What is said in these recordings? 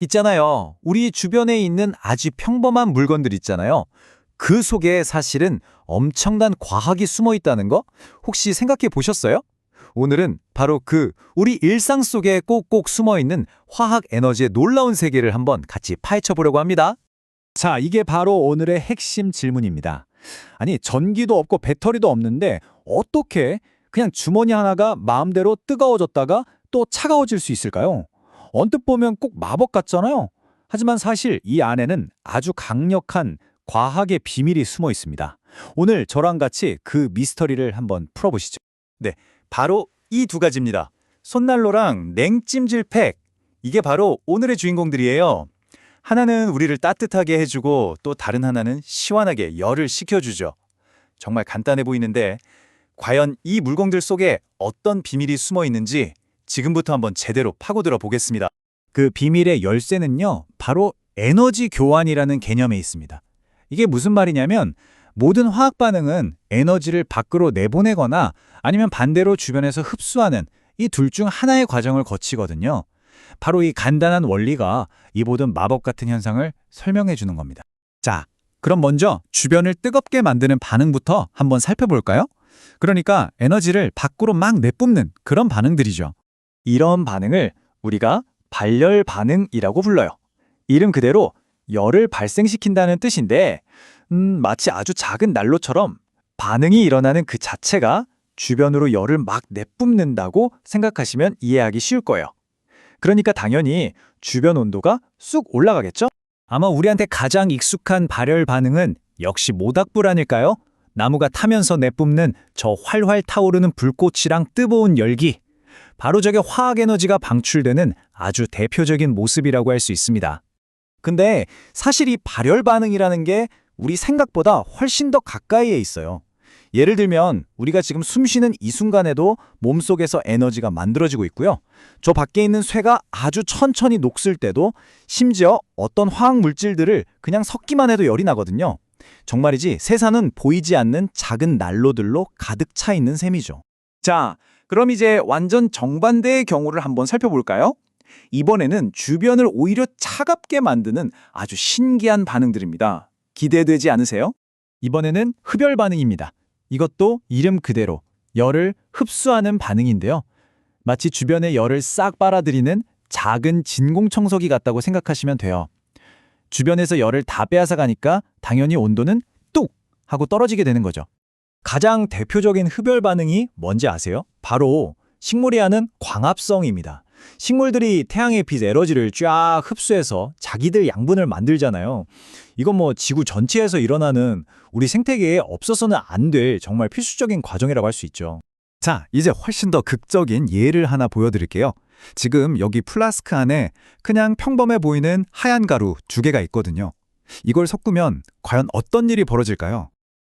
있잖아요. 우리 주변에 있는 아주 평범한 물건들 있잖아요. 그 속에 사실은 엄청난 과학이 숨어 있다는 거 혹시 생각해 보셨어요? 오늘은 바로 우리 일상 속에 꼭꼭 숨어 있는 화학 에너지의 놀라운 세계를 한번 같이 파헤쳐 보려고 합니다. 자, 이게 바로 오늘의 핵심 질문입니다. 아니, 전기도 없고 배터리도 없는데 어떻게 그냥 주머니 하나가 마음대로 뜨거워졌다가 또 차가워질 수 있을까요? 언뜻 보면 꼭 마법 같잖아요. 하지만 사실 이 안에는 아주 강력한 과학의 비밀이 숨어 있습니다. 오늘 저랑 같이 그 미스터리를 한번 풀어보시죠. 네, 바로 이 두 가지입니다. 손난로랑 냉찜질팩. 이게 바로 오늘의 주인공들이에요. 하나는 우리를 따뜻하게 해주고 또 다른 하나는 시원하게 열을 식혀주죠. 정말 간단해 보이는데 과연 이 물건들 속에 어떤 비밀이 숨어 있는지 지금부터 한번 제대로 파고들어 보겠습니다. 그 비밀의 열쇠는요, 바로 에너지 교환이라는 개념에 있습니다. 이게 무슨 말이냐면 모든 화학 반응은 에너지를 밖으로 내보내거나 아니면 반대로 주변에서 흡수하는 이 둘 중 하나의 과정을 거치거든요. 바로 이 간단한 원리가 이 모든 마법 같은 현상을 설명해 주는 겁니다. 자, 그럼 먼저 주변을 뜨겁게 만드는 반응부터 한번 살펴볼까요? 그러니까 에너지를 밖으로 막 내뿜는 그런 반응들이죠. 이런 반응을 우리가 발열 반응이라고 불러요. 이름 그대로 열을 발생시킨다는 뜻인데 마치 아주 작은 난로처럼 반응이 일어나는 그 자체가 주변으로 열을 막 내뿜는다고 생각하시면 이해하기 쉬울 거예요. 그러니까 당연히 주변 온도가 쑥 올라가겠죠? 아마 우리한테 가장 익숙한 발열 반응은 역시 모닥불 아닐까요? 나무가 타면서 내뿜는 저 활활 타오르는 불꽃이랑 뜨거운 열기. 바로 저게 화학 에너지가 방출되는 아주 대표적인 모습이라고 할 수 있습니다. 근데 사실 이 발열 반응이라는 게 우리 생각보다 훨씬 더 가까이에 있어요. 예를 들면 우리가 지금 숨 쉬는 이 순간에도 몸속에서 에너지가 만들어지고 있고요. 저 밖에 있는 쇠가 아주 천천히 녹슬 때도 심지어 어떤 화학 물질들을 그냥 섞기만 해도 열이 나거든요. 정말이지 세상은 보이지 않는 작은 난로들로 가득 차 있는 셈이죠. 자, 그럼 이제 완전 정반대의 경우를 한번 살펴볼까요? 이번에는 주변을 오히려 차갑게 만드는 아주 신기한 반응들입니다. 기대되지 않으세요? 이번에는 흡열 반응입니다. 이것도 이름 그대로 열을 흡수하는 반응인데요. 마치 주변의 열을 싹 빨아들이는 작은 진공청소기 같다고 생각하시면 돼요. 주변에서 열을 다 빼앗아 가니까 당연히 온도는 뚝 하고 떨어지게 되는 거죠. 가장 대표적인 흡열 반응이 뭔지 아세요? 바로 식물이 하는 광합성입니다. 식물들이 태양의 빛 에너지를 쫙 흡수해서 자기들 양분을 만들잖아요. 이건 뭐 지구 전체에서 일어나는 우리 생태계에 없어서는 안 될 정말 필수적인 과정이라고 할 수 있죠. 자, 이제 훨씬 더 극적인 예를 하나 보여드릴게요. 지금 여기 플라스크 안에 그냥 평범해 보이는 하얀 가루 두 개가 있거든요. 이걸 섞으면 과연 어떤 일이 벌어질까요?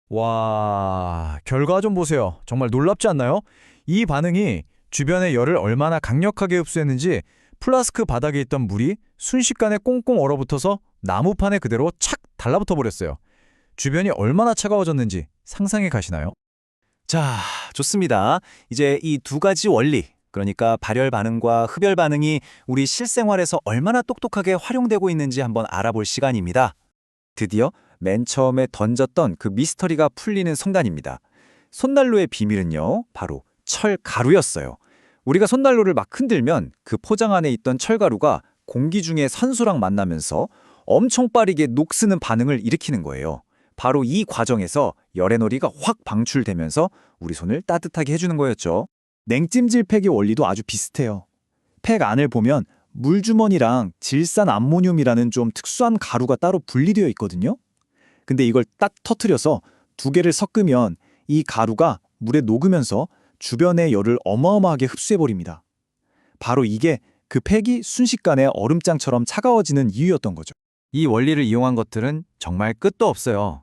와, 결과 좀 보세요. 정말 놀랍지 않나요? 이 반응이 주변의 열을 얼마나 강력하게 흡수했는지 플라스크 바닥에 있던 물이 순식간에 꽁꽁 얼어붙어서 나무판에 그대로 착 달라붙어 버렸어요. 주변이 얼마나 차가워졌는지 상상해 가시나요? 자, 좋습니다. 이제 이 두 가지 원리, 그러니까 발열 반응과 흡열 반응이 우리 실생활에서 얼마나 똑똑하게 활용되고 있는지 한번 알아볼 시간입니다. 드디어 맨 처음에 던졌던 그 미스터리가 풀리는 순간입니다. 손난로의 비밀은요, 바로 철가루였어요. 우리가 손난로를 막 흔들면 그 포장 안에 있던 철가루가 공기 중에 산소랑 만나면서 엄청 빠르게 녹쓰는 반응을 일으키는 거예요. 바로 이 과정에서 열에너지가 확 방출되면서 우리 손을 따뜻하게 해주는 거였죠. 냉찜질 팩의 원리도 아주 비슷해요. 팩 안을 보면 물주머니랑 질산 암모늄이라는 좀 특수한 가루가 따로 분리되어 있거든요. 근데 이걸 딱 터트려서 두 개를 섞으면 이 가루가 물에 녹으면서 주변의 열을 어마어마하게 흡수해버립니다. 바로 이게 그 팩이 순식간에 얼음장처럼 차가워지는 이유였던 거죠. 이 원리를 이용한 것들은 정말 끝도 없어요.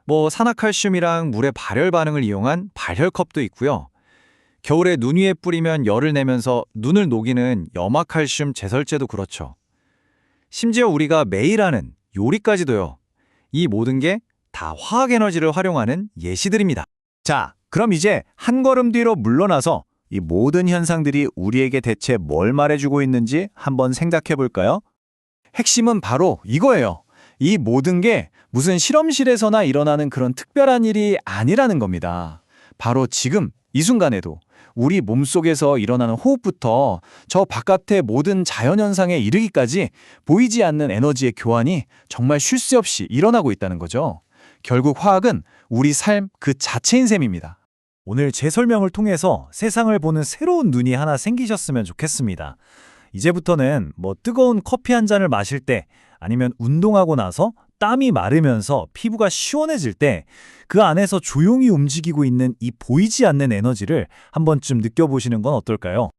뭐 산화칼슘이랑 물의 발열 반응을 이용한 발열컵도 있고요. 겨울에 눈 위에 뿌리면 열을 내면서 눈을 녹이는 염화칼슘 제설제도 그렇죠. 심지어 우리가 매일 하는 요리까지도요. 이 모든 게 다 화학 에너지를 활용하는 예시들입니다. 자, 그럼 이제 한 걸음 뒤로 물러나서 이 모든 현상들이 우리에게 대체 뭘 말해주고 있는지 한번 생각해 볼까요? 핵심은 바로 이거예요. 이 모든 게 무슨 실험실에서나 일어나는 그런 특별한 일이 아니라는 겁니다. 바로 지금 이 순간에도 우리 몸속에서 일어나는 호흡부터 저 바깥의 모든 자연현상에 이르기까지 보이지 않는 에너지의 교환이 정말 쉴 새 없이 일어나고 있다는 거죠. 결국 화학은 우리 삶 그 자체인 셈입니다. 오늘 제 설명을 통해서 세상을 보는 새로운 눈이 하나 생기셨으면 좋겠습니다. 이제부터는 뜨거운 커피 한 잔을 마실 때 아니면 운동하고 나서 땀이 마르면서 피부가 시원해질 때 그 안에서 조용히 움직이고 있는 이 보이지 않는 에너지를 한 번쯤 느껴보시는 건 어떨까요?